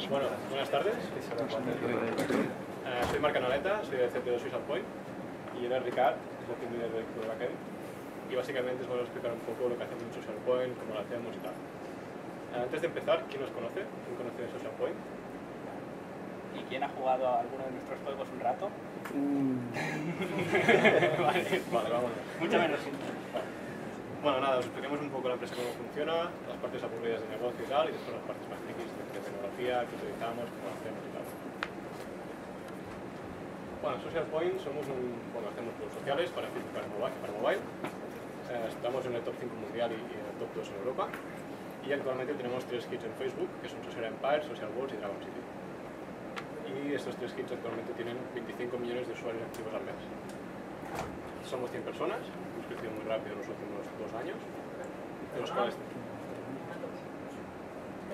Bueno, buenas tardes. Soy Marc Canaleta, soy del CTO de Social Point, y él es Ricard, es el team leader del equipo de backend. Y básicamente os voy a explicar un poco lo que hacemos en Social Point, cómo lo hacemos y tal. Antes de empezar, ¿quién nos conoce? ¿Quién conoce Social Point? ¿Y quién ha jugado a alguno de nuestros juegos un rato? Vale, vámonos. Mucho menos. Bueno, nada, os expliquemos un poco la empresa, cómo funciona, las partes aburridas de negocio y tal, y después las partes más frikis de tecnología, que utilizamos, cómo lo hacemos y tal. Bueno, Social Point hacemos juegos sociales para Facebook y para mobile. Estamos en el top 5 mundial y en el top 2 en Europa. Y actualmente tenemos 3 hits en Facebook, que son Social Empire, Social Wars y Dragon City. Y estos 3 hits actualmente tienen 25 millones de usuarios activos al mes. Somos 100 personas, hemos crecido muy rápido en los últimos 2 años, de los cuales... He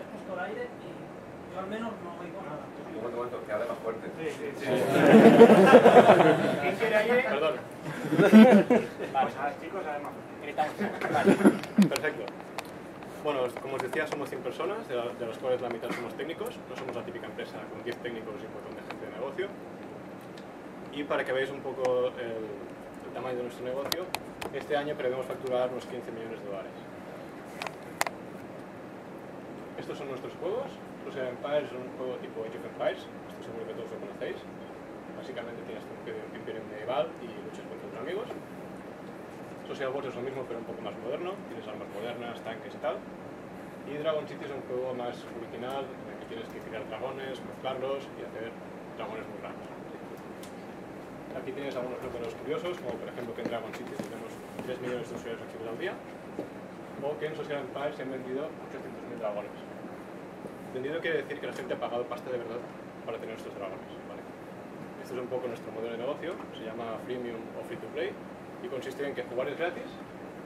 puesto el aire y yo al menos no oigo nada. Un momento, que hable más fuerte. Sí. ¿Quién quiere aire? Perdón. Vale, chicos, además. Gritamos. Vale. Perfecto. Bueno, como os decía, somos 100 personas, de las cuales la mitad somos técnicos. No somos la típica empresa con 10 técnicos y un montón de gente de negocio. Y para que veáis un poco el tamaño de nuestro negocio, este año prevemos facturar unos 15 millones de dólares. Estos son nuestros juegos. Social Empires es un juego tipo Age of Empires, esto seguro que todos lo conocéis. Básicamente tienes un imperio medieval y luchas contra amigos. Social Wars es lo mismo pero un poco más moderno, tienes armas modernas, tanques y tal. Y Dragon City es un juego más original, en el que tienes que criar dragones, mezclarlos y hacer dragones muy raros. Aquí tienes algunos números curiosos, como por ejemplo que en Dragon City tenemos 3 millones de usuarios activos al día, o que en Social Empires se han vendido 800.000 dragones. Vendido quiere decir que la gente ha pagado pasta de verdad para tener estos dragones, ¿vale? Este es un poco nuestro modelo de negocio, se llama freemium o free to play, y consiste en que jugar es gratis,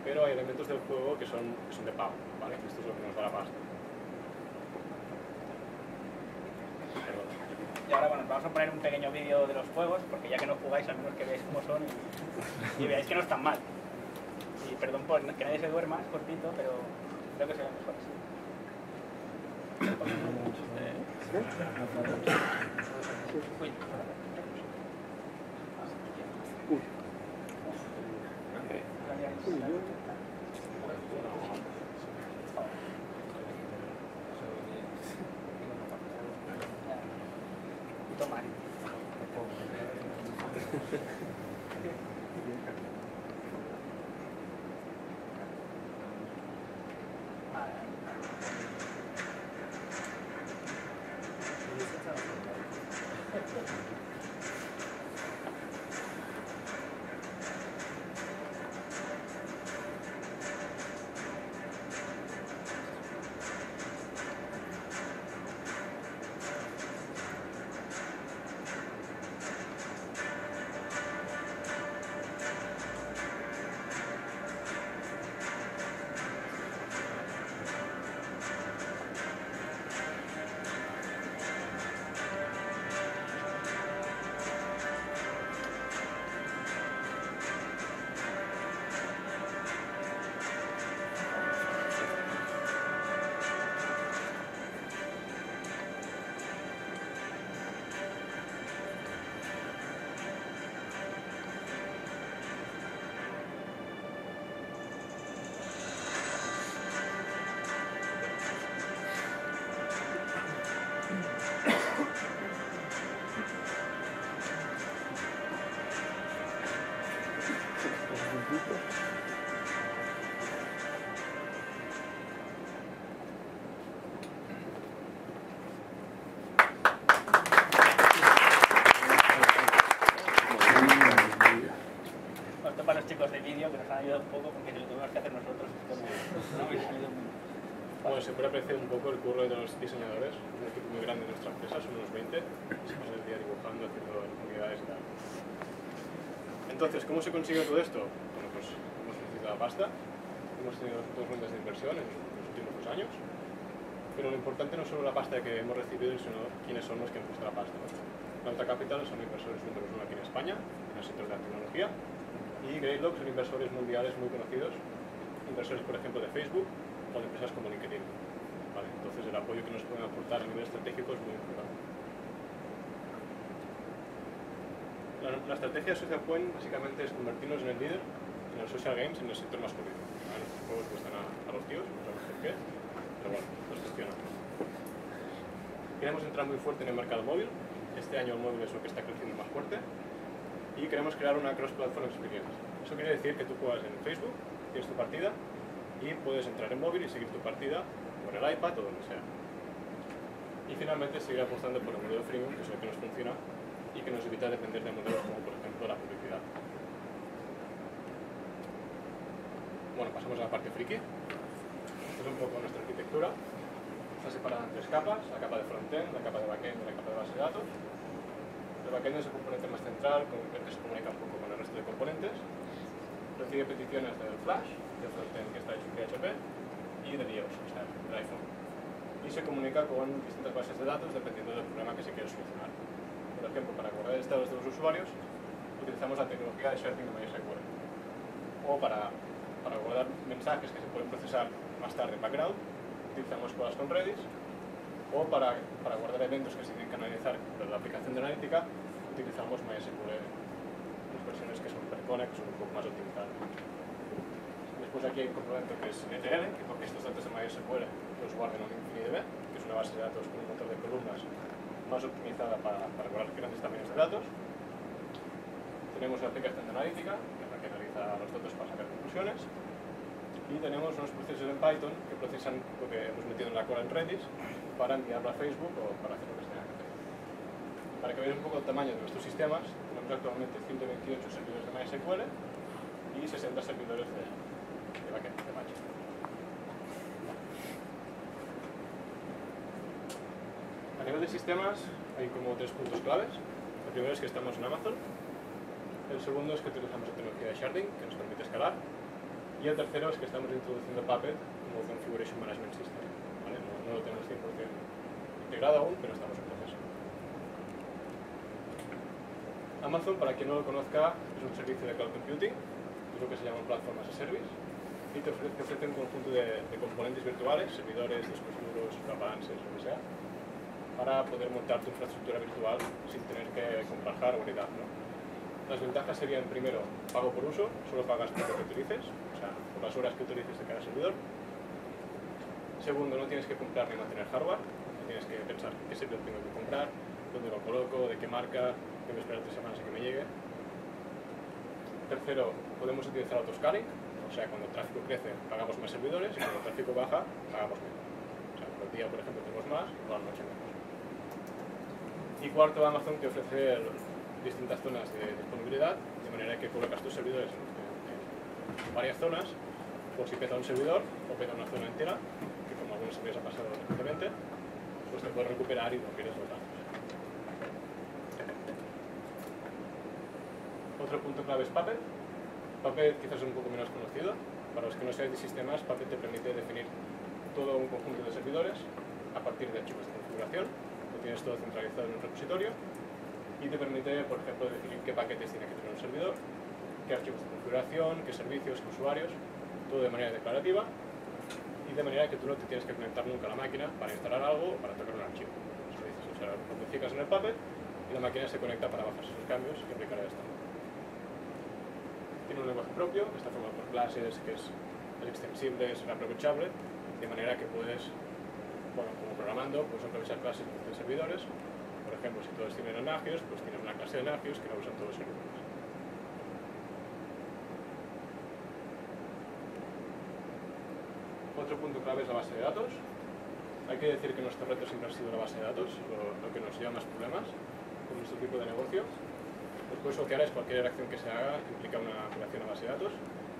pero hay elementos del juego que son de pago, ¿vale? Esto es lo que nos da la pasta. Perdón. Y ahora, bueno, vamos a poner un pequeño vídeo de los juegos, porque ya que no jugáis, al menos que veáis cómo son y veáis que no están mal. Y perdón por que nadie se duerma, es cortito, pero creo que se ve mejor así. Uy. Tomar. Esto para los chicos de vídeo que nos han ayudado un poco, porque si lo tuvimos que hacer nosotros, esto no hubiera salido muy bien. Bueno, se puede apreciar un poco el curro de los diseñadores, es un equipo muy grande de nuestra empresa, son unos 20, se pasan el día dibujando, haciendo unidades y tal. Entonces, ¿cómo se consigue todo esto? Bueno, pues hemos necesitado pasta, hemos tenido 2 rondas de inversión en los últimos 2 años, pero lo importante no es solo la pasta que hemos recibido, sino quiénes son los que han puesto la pasta. Nauta Capital son inversores números 1 aquí en España, en el sector de la tecnología, y Greylock son inversores mundiales muy conocidos, inversores por ejemplo de Facebook o de empresas como LinkedIn. ¿vale? Entonces el apoyo que nos pueden aportar a nivel estratégico es muy importante. La estrategia de Social Point básicamente es convertirnos en el líder en los social games en el sector masculino. ¿Vale? Los juegos gustan a los tíos, no sabemos por qué, pero bueno, los gestionamos. Queremos entrar muy fuerte en el mercado móvil. Este año el móvil es lo que está creciendo más fuerte. Y queremos crear una cross-platform experience. Eso quiere decir que tú juegas en Facebook, tienes tu partida, y puedes entrar en móvil y seguir tu partida por el iPad o donde sea. Y finalmente seguir apostando por el modelo freemium, que es el que nos funciona y que nos evita depender de modelos como por ejemplo la publicidad. Bueno, pasamos a la parte friki. Esta es un poco nuestra arquitectura. Está separada en tres capas: la capa de frontend, la capa de backend y la capa de base de datos. El backend es el componente más central, con el que se comunica un poco con el resto de componentes. Recibe peticiones del Flash, del frontend que está hecho en PHP, y de iOS, o sea, del iPhone. Y se comunica con distintas bases de datos dependiendo del problema que se quiere solucionar. Por ejemplo, para guardar estados de los usuarios, utilizamos la tecnología de sharding de MySQL. O para guardar mensajes que se pueden procesar más tarde en background, utilizamos cosas con Redis. O para guardar eventos que se tienen que analizar por la aplicación de analítica, utilizamos MySQL, las versiones que son Percona, que son un poco más optimizadas. Después aquí hay un complemento que es NetDB, que coge estos datos de MySQL los guarda en un InfiniDB, que es una base de datos con un montón de columnas más optimizada para guardar grandes tamaños de datos. Tenemos una aplicación de analítica, que es la que analiza los datos para sacar conclusiones. Y tenemos unos procesos en Python que procesan lo que hemos metido en la cola en Redis para enviarlo a Facebook o para hacer lo que se tenga que hacer. Para que veáis un poco el tamaño de nuestros sistemas, tenemos actualmente 128 servidores de MySQL y 60 servidores de backend, de Apache. A nivel de sistemas hay como tres puntos claves. El primero es que estamos en Amazon. El segundo es que utilizamos la tecnología de sharding, que nos permite escalar. Y el tercero es que estamos introduciendo Puppet como Configuration Management System. ¿Vale? No lo tenemos 100% integrado aún, pero estamos en proceso. Amazon, para quien no lo conozca, es un servicio de cloud computing, es lo que se llama Platform as a Service, y te ofrece un conjunto de componentes virtuales, servidores, discos duros, balances, lo que sea, para poder montar tu infraestructura virtual sin tener que comprar hardware y tal, ¿no? Las ventajas serían, primero, pago por uso, solo pagas por lo que utilices, o sea, por las horas que utilices de cada servidor. Segundo, no tienes que comprar ni mantener hardware, no tienes que pensar qué servidor tengo que comprar, dónde lo coloco, de qué marca, tengo que esperar 3 semanas a que me llegue. Tercero, podemos utilizar autoscaling, o sea, cuando el tráfico crece pagamos más servidores y cuando el tráfico baja pagamos menos. O sea, por el día, por ejemplo, tenemos más y por la noche menos. Y cuarto, Amazon te ofrece distintas zonas de disponibilidad, de manera que colocas tus servidores en varias zonas, por si peta un servidor o peta una zona entera, que como algunos servidores ha pasado recientemente, pues te puedes recuperar y no pierdes los datos. Otro punto clave es Puppet. Puppet quizás es un poco menos conocido. Para los que no seáis de sistemas, Puppet te permite definir todo un conjunto de servidores a partir de archivos de configuración. Lo tienes todo centralizado en un repositorio y te permite, por ejemplo, definir qué paquetes tiene que tener un servidor, qué archivos de configuración, qué servicios, qué usuarios, todo de manera declarativa y de manera que tú no te tienes que conectar nunca a la máquina para instalar algo o para tocar un archivo. Eso dices, o sea, lo codificas en el Puppet y la máquina se conecta para bajar esos cambios y aplicar el estándar. Tiene un lenguaje propio, está formado por clases, que es extensible, es reaprovechable, de manera que puedes, bueno, como programando, puedes aprovechar clases de servidores. Por ejemplo, si todos tienen Nagios, pues tienes una clase de Nagios que la usan todos los servidores. Otro punto clave es la base de datos. Hay que decir que nuestro reto siempre ha sido la base de datos, lo que nos lleva más problemas con nuestro tipo de negocio. Después lo que hará es cualquier acción que se haga implica una operación a base de datos,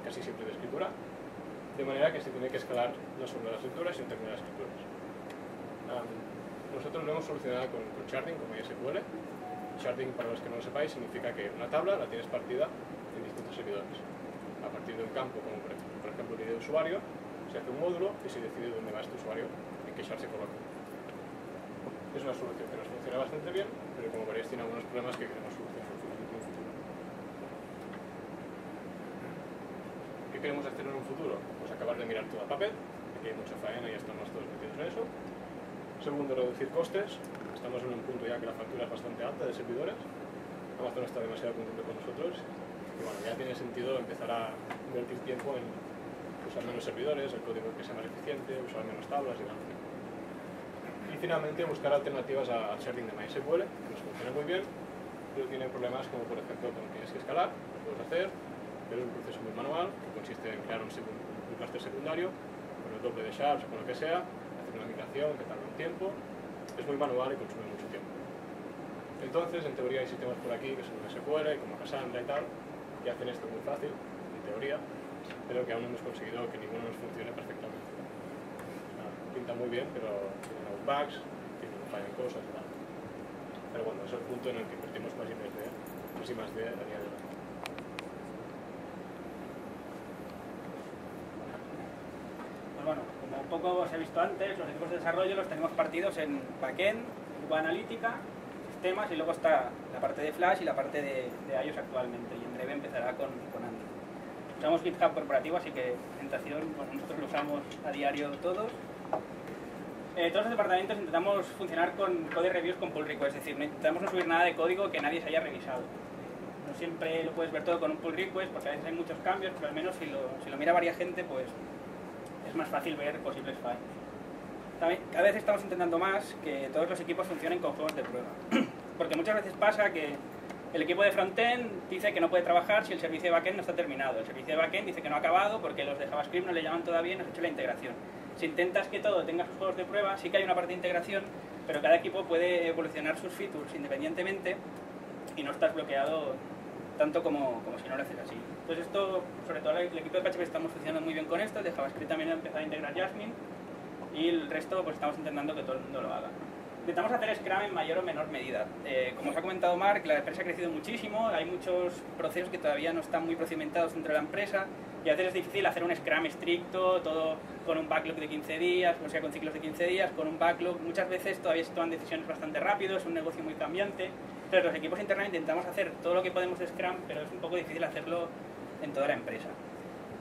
casi siempre de escritura, de manera que se tiene que escalar no solo las lecturas, sino también las escrituras. Nosotros lo hemos solucionado con sharding, con MySQL. Sharding, para los que no lo sepáis, significa que una tabla la tienes partida en distintos servidores. A partir de un campo, como por ejemplo el ID de usuario, se hace un módulo y se decide dónde va este usuario, en qué shard se coloca. Es una solución que nos funciona bastante bien, pero como veréis tiene algunos problemas que queremos solucionar en un futuro. ¿Qué queremos hacer en un futuro? Pues acabar de mirar toda Puppet, y hay mucha faena y estamos todos metidos en eso. Segundo, reducir costes. Estamos en un punto ya que la factura es bastante alta de servidores. Amazon está demasiado contento con nosotros y bueno, ya tiene sentido empezar a invertir tiempo en usar menos servidores, el código que sea más eficiente, usar menos tablas y demás. Y finalmente buscar alternativas al sharding de MySQL, que nos funciona muy bien, pero tiene problemas como por ejemplo cuando tienes que escalar, lo puedes hacer, pero es un proceso muy manual que consiste en crear un clúster secundario con el doble de shards o con lo que sea, hacer una migración que tarda un tiempo, es muy manual y consume mucho tiempo. Entonces, en teoría hay sistemas por aquí que son SQL, como Cassandra y tal, que hacen esto muy fácil, en teoría, pero que aún no hemos conseguido que ninguno nos funcione perfectamente. Pinta muy bien, pero tienen bugs, fallan cosas y tal. Pero bueno, es el punto en el que invertimos más y más de a día de hoy. Pues bueno, como un poco os he visto antes, los equipos de desarrollo los tenemos partidos en backend, web analítica, sistemas y luego está la parte de Flash y la parte de iOS actualmente y en breve empezará con Android. Usamos GitHub corporativo, así que presentación, pues nosotros lo usamos a diario todos. Todos los departamentos intentamos funcionar con code reviews con pull request, es decir, no intentamos no subir nada de código que nadie se haya revisado. No siempre lo puedes ver todo con un pull request porque a veces hay muchos cambios, pero al menos si lo mira varias gente, pues es más fácil ver posibles fallos. También, cada vez estamos intentando más que todos los equipos funcionen con juegos de prueba. Porque muchas veces pasa que el equipo de frontend dice que no puede trabajar si el servicio de backend no está terminado. El servicio de backend dice que no ha acabado porque los de JavaScript no le llaman todavía y no has hecho la integración. Si intentas que todo tenga sus juegos de prueba, sí que hay una parte de integración, pero cada equipo puede evolucionar sus features independientemente y no estás bloqueado tanto como si no lo haces así. Entonces esto, sobre todo el equipo de PHP estamos funcionando muy bien con esto, el de JavaScript también ha empezado a integrar Jasmine y el resto pues estamos intentando que todo el mundo lo haga. Intentamos hacer Scrum en mayor o menor medida. Como os ha comentado Mark, la empresa ha crecido muchísimo, hay muchos procesos que todavía no están muy procedimentados dentro de la empresa y a veces es difícil hacer un Scrum estricto, todo con un backlog de 15 días, o sea, con ciclos de 15 días, con un backlog. Muchas veces todavía se toman decisiones bastante rápido, es un negocio muy cambiante. Entonces los equipos internamente intentamos hacer todo lo que podemos de Scrum, pero es un poco difícil hacerlo en toda la empresa.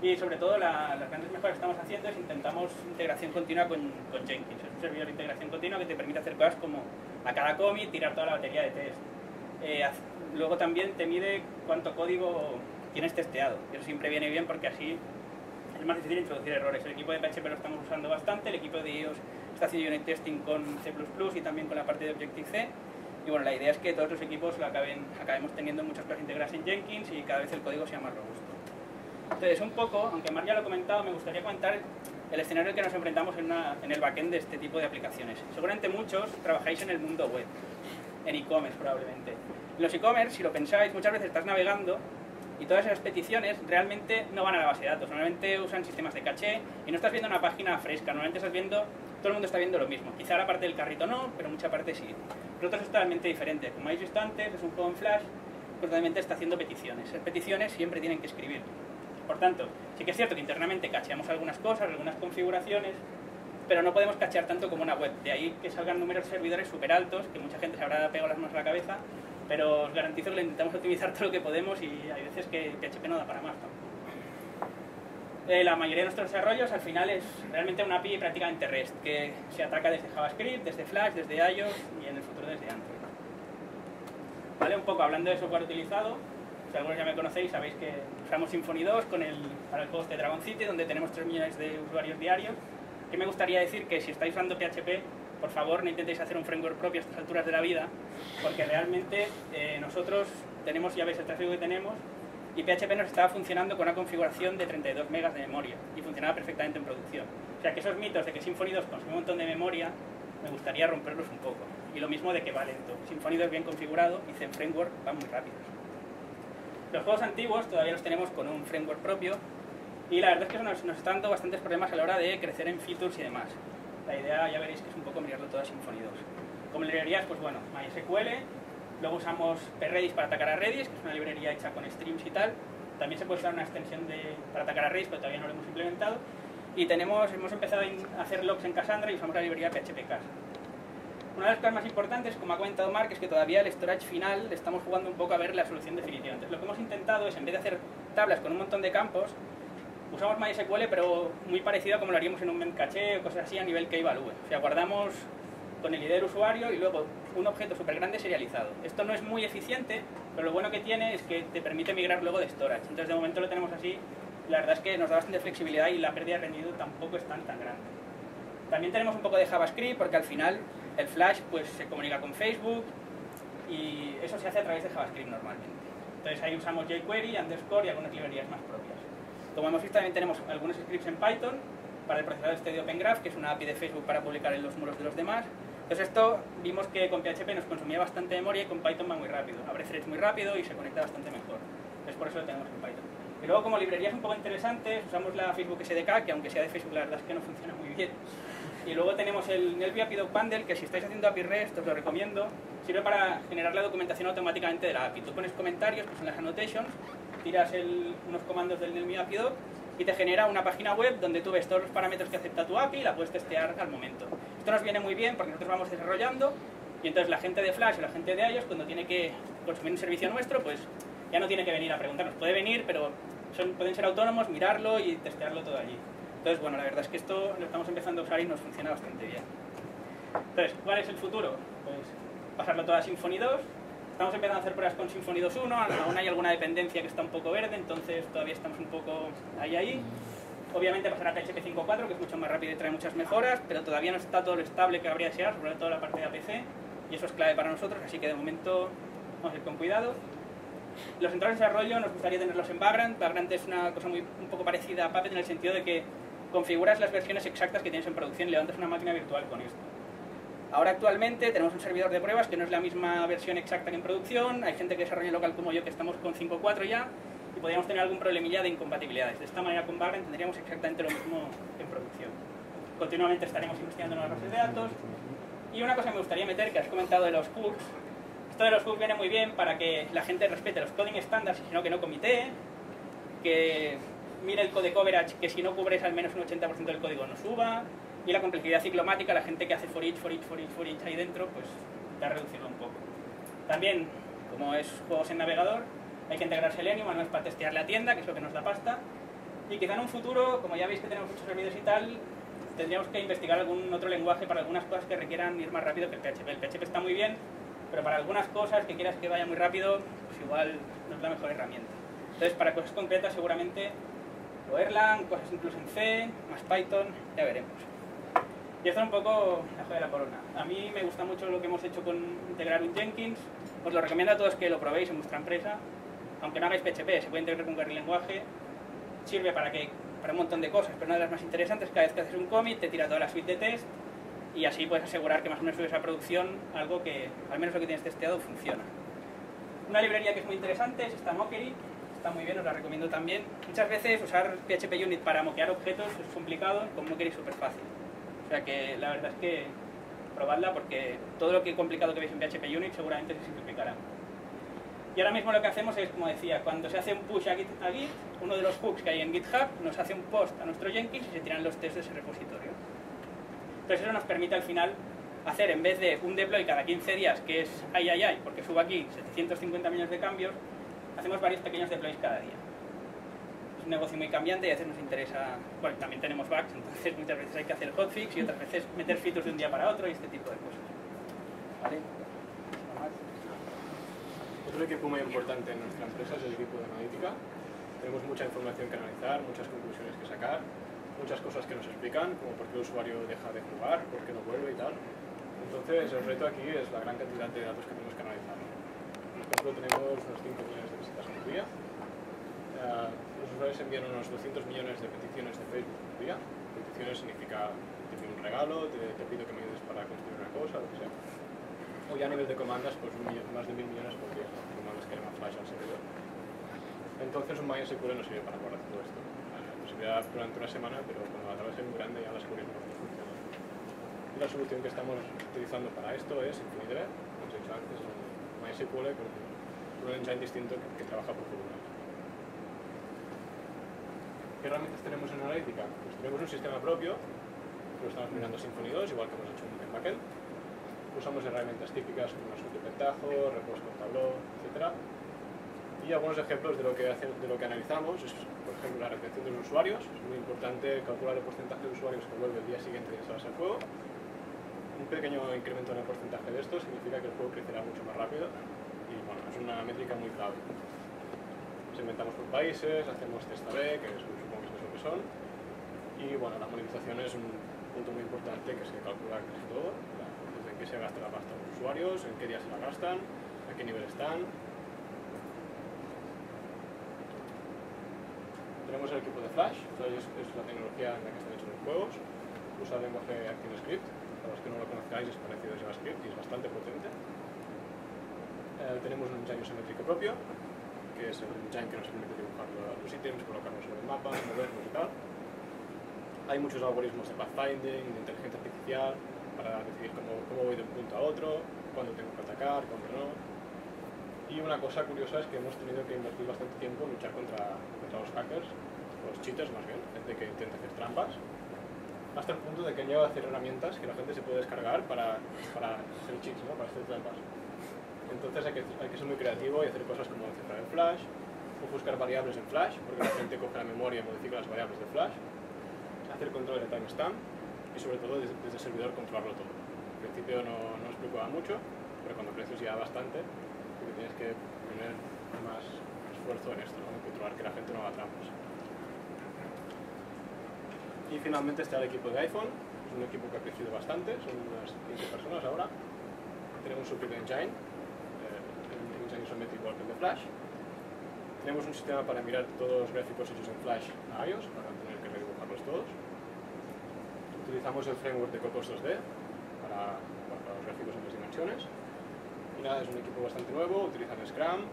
Y sobre todo las grandes mejoras que estamos haciendo es intentamos integración continua con Jenkins. Es un servidor de integración continua que te permite hacer cosas como a cada commit tirar toda la batería de test. Luego también te mide cuánto código tienes testeado. Eso siempre viene bien porque así es más difícil introducir errores. El equipo de PHP lo estamos usando bastante, el equipo de iOS está haciendo unit testing con C++ y también con la parte de Objective-C. Y bueno, la idea es que todos los equipos acabemos teniendo muchas cosas integradas en Jenkins y cada vez el código sea más robusto. Entonces, un poco, aunque Mark ya lo ha comentado, me gustaría comentar el escenario en el que nos enfrentamos en el backend de este tipo de aplicaciones. Seguramente muchos trabajáis en el mundo web, en e-commerce probablemente. En los e-commerce, si lo pensáis, muchas veces estás navegando y todas esas peticiones realmente no van a la base de datos. Normalmente usan sistemas de caché y no estás viendo una página fresca, normalmente estás viendo, todo el mundo está viendo lo mismo. Quizá la parte del carrito no, pero mucha parte sí. Pero otros es totalmente diferente. Como habéis visto antes, es un juego en Flash, pues realmente está haciendo peticiones. Esas peticiones siempre tienen que escribir. Por tanto, sí que es cierto que internamente cacheamos algunas cosas, algunas configuraciones, pero no podemos cachear tanto como una web. De ahí que salgan números de servidores súper altos, que mucha gente se habrá pegado las manos a la cabeza, pero os garantizo que lo intentamos optimizar todo lo que podemos y hay veces que PHP no da para más tampoco. La mayoría de nuestros desarrollos al final es realmente una API prácticamente REST, que se ataca desde JavaScript, desde Flash, desde iOS y en el futuro desde Android. ¿Vale? Un poco hablando de software utilizado, si algunos ya me conocéis, sabéis que usamos Symfony 2 para el host de Dragon City, donde tenemos 3 millones de usuarios diarios. Y me gustaría decir que si estáis usando PHP, por favor no intentéis hacer un framework propio a estas alturas de la vida, porque realmente nosotros tenemos, ya veis el tráfico que tenemos, y PHP nos estaba funcionando con una configuración de 32 megas de memoria, y funcionaba perfectamente en producción. O sea que esos mitos de que Symfony 2 consume un montón de memoria, me gustaría romperlos un poco. Y lo mismo de que va lento. Symfony 2 bien configurado y Zen Framework van muy rápidos. Los juegos antiguos todavía los tenemos con un framework propio y la verdad es que nos está dando bastantes problemas a la hora de crecer en features y demás. La idea ya veréis que es un poco mirarlo todo a Symfony 2. Como librerías, pues bueno, MySQL, luego usamos PRedis para atacar a Redis, que es una librería hecha con streams y tal. También se puede usar una extensión para atacar a Redis, pero todavía no lo hemos implementado. Y hemos empezado a hacer logs en Cassandra y usamos la librería PHP Cass. Una de las cosas más importantes, como ha comentado Mark, es que todavía el storage final le estamos jugando un poco a ver la solución definitiva. Entonces lo que hemos intentado es, en vez de hacer tablas con un montón de campos, Usamos MySQL, pero muy parecido a como lo haríamos en un memcache o cosas así a nivel key-value. O sea, guardamos con el ID del usuario y luego un objeto súper grande serializado. Esto no es muy eficiente, pero lo bueno que tiene es que te permite migrar luego de storage. Entonces, de momento lo tenemos así. La verdad es que nos da bastante flexibilidad y la pérdida de rendimiento tampoco es tan grande. También tenemos un poco de JavaScript, porque al final el Flash pues, se comunica con Facebook y eso se hace a través de JavaScript normalmente. Entonces ahí usamos jQuery, Underscore y algunas librerías más propias. Como hemos visto, también tenemos algunos scripts en Python para el procesador este de Open Graph, que es una API de Facebook para publicar en los muros de los demás. Entonces esto vimos que con PHP nos consumía bastante memoria y con Python va muy rápido. Abre threads muy rápido y se conecta bastante mejor. Entonces por eso lo tenemos en Python. Y luego como librerías un poco interesantes, usamos la Facebook SDK, que aunque sea de Facebook la verdad es que no funciona muy bien. Y luego tenemos el NLP API Doc Bundle, que si estáis haciendo API REST os lo recomiendo. Sirve para generar la documentación automáticamente de la API. Tú pones comentarios, que son las annotations, tiras unos comandos del NLP API Doc y te genera una página web donde tú ves todos los parámetros que acepta tu API y la puedes testear al momento. Esto nos viene muy bien porque nosotros vamos desarrollando y entonces la gente de Flash o la gente de iOS cuando tiene que consumir un servicio nuestro, pues ya no tiene que venir a preguntarnos. Puede venir, pero pueden ser autónomos, mirarlo y testearlo todo allí. Entonces, bueno, la verdad es que esto lo estamos empezando a usar y nos funciona bastante bien. Entonces, ¿cuál es el futuro? Pues pasarlo todo a Symfony 2. Estamos empezando a hacer pruebas con Symfony 2.1, aún hay alguna dependencia que está un poco verde, entonces todavía estamos un poco ahí. Obviamente pasar a PHP 5.4, que es mucho más rápido y trae muchas mejoras, pero todavía no está todo lo estable que habría deseado, sobre todo la parte de APC, y eso es clave para nosotros, así que de momento vamos a ir con cuidado. Los entornos de desarrollo nos gustaría tenerlos en Vagrant. Vagrant es una cosa un poco parecida a Puppet en el sentido de que configuras las versiones exactas que tienes en producción y levantas una máquina virtual con esto. Ahora actualmente tenemos un servidor de pruebas que no es la misma versión exacta que en producción, hay gente que desarrolla local como yo que estamos con 5.4 ya y podríamos tener algún problemilla de incompatibilidades. De esta manera con Vagrant tendríamos exactamente lo mismo en producción. Continuamente estaremos investigando nuevas bases de datos y una cosa que me gustaría meter, que has comentado de los hooks. Esto de los hooks viene muy bien para que la gente respete los coding standards y si no que no comitee, que mire el code coverage, que si no cubres al menos un 80% del código no suba, y la complejidad ciclomática, la gente que hace for each ahí dentro, pues da a reducirlo un poco. También, como es juegos en navegador, hay que integrar Selenium, al menos para testear la tienda, que es lo que nos da pasta, y quizá en un futuro, como ya veis que tenemos muchos servidores y tal, tendríamos que investigar algún otro lenguaje para algunas cosas que requieran ir más rápido que el PHP. El PHP está muy bien, pero para algunas cosas que quieras que vaya muy rápido, pues igual no es la mejor herramienta. Entonces, para cosas concretas seguramente o Erlang, cosas incluso en C, más Python, ya veremos. Y esto es un poco la joya de la corona. A mí me gusta mucho lo que hemos hecho con integrar un Jenkins. Os lo recomiendo a todos que lo probéis en vuestra empresa. Aunque no hagáis PHP, se puede integrar con cualquier lenguaje. Sirve para un montón de cosas, pero una de las más interesantes, cada vez que haces un commit te tira toda la suite de test y así puedes asegurar que más o menos subes a producción algo que, al menos lo que tienes testeado, funciona. Una librería que es muy interesante es esta Mockery. Está muy bien, os la recomiendo también. Muchas veces usar PHP Unit para moquear objetos es complicado, con Mockery es súper fácil. O sea que la verdad es que probadla porque todo lo que complicado que veis en PHP Unit seguramente se simplificará. Y ahora mismo lo que hacemos es, como decía, cuando se hace un push a Git, uno de los hooks que hay en GitHub nos hace un post a nuestro Jenkins y se tiran los tests de ese repositorio. Entonces eso nos permite al final hacer, en vez de un deploy cada 15 días, que es porque subo aquí 750 millones de cambios, hacemos varios pequeños deploys cada día. Es un negocio muy cambiante y a veces nos interesa, bueno, también tenemos bugs, entonces muchas veces hay que hacer hotfix y otras veces meter features de un día para otro y este tipo de cosas. ¿Vale? Otro equipo muy importante en nuestra empresa es el equipo de analítica. Tenemos mucha información que analizar, muchas conclusiones que sacar, muchas cosas que nos explican, como por qué el usuario deja de jugar, por qué no vuelve y tal. Entonces el reto aquí es la gran cantidad de datos que tenemos que analizar. Por ejemplo, tenemos unos 5 millones de visitas al día. Los usuarios envían unos 200 millones de peticiones de Facebook al día. Peticiones significa te pido un regalo, te pido que me ayudes para construir una cosa, lo que sea. O ya a nivel de comandas, pues más de 1000 millones por día, comandas que llaman flash al servidor. Entonces un MySQL no sirve para guardar todo esto. Nos servirá durante una semana, pero cuando la tabla sea muy grande ya las cubrimos no funciona. Y la solución que estamos utilizando para esto es InfiniDB, como os he dicho antes, un MySQL con un engine distinto que trabaja por columnas. ¿Qué herramientas tenemos en analítica? Pues tenemos un sistema propio, lo estamos mirando Symfony 2, igual que hemos hecho en backend. Usamos herramientas típicas como Suite Pentaho, Repos con Tableau, etc. Y algunos ejemplos de lo que analizamos es, por ejemplo, la retención de los usuarios. Es muy importante calcular el porcentaje de usuarios que vuelve el día siguiente de instalarse el juego. Un pequeño incremento en el porcentaje de esto significa que el juego crecerá mucho más rápido y bueno, es una métrica muy clave. Segmentamos por países, hacemos test A/B, que supongo que es lo que son, y bueno, la monetización es un punto muy importante que se calcula casi todo, desde en qué se gasta la pasta de los usuarios, en qué días se la gastan, a qué nivel están. Tenemos el equipo de Flash. Flash es la tecnología en la que están hechos los juegos. Usa el lenguaje ActionScript. Para los que no lo conozcáis, es parecido a JavaScript y es bastante potente. Tenemos un engine isométrico propio, que es el engine que nos permite dibujar los ítems, colocarlos sobre el mapa, moverlos y tal. Hay muchos algoritmos de pathfinding, de inteligencia artificial, para decidir cómo voy de un punto a otro, cuándo tengo que atacar, cuándo no. Y una cosa curiosa es que hemos tenido que invertir bastante tiempo en luchar contra los hackers, los cheaters más bien, gente que intenta hacer trampas, hasta el punto de que han llegado a hacer herramientas que la gente se puede descargar para hacer cheats, ¿no? Para hacer trampas. Entonces hay que ser muy creativo y hacer cosas como cifrar en Flash, o buscar variables en Flash, porque la gente coge la memoria y modifica las variables de Flash, hacer controles de timestamp y sobre todo desde el servidor controlarlo todo. Al principio no explicaba mucho, pero cuando creces ya bastante, porque tienes que poner más esfuerzo en esto, ¿no? En controlar que la gente no haga trampas. Y finalmente está el equipo de iPhone. Es un equipo que ha crecido bastante, son unas 15 personas ahora. Tenemos un propio engine, un engine isométrico igual que el de Flash. Tenemos un sistema para mirar todos los gráficos hechos en Flash a iOS, para no tener que redibujarlos todos. Utilizamos el framework de Cocos 2D para los gráficos en 2 dimensiones. Y nada, es un equipo bastante nuevo, utilizan Scrum,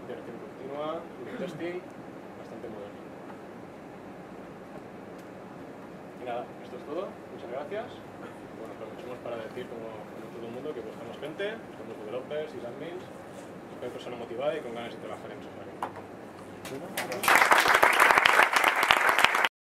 iteración continua, unit testing, bastante moderno. Y nada, esto es todo, muchas gracias. Bueno, aprovechemos para decir, como todo el mundo, que buscamos gente, buscamos developers y admins, buscamos persona motivada y con ganas de trabajar en nuestra área.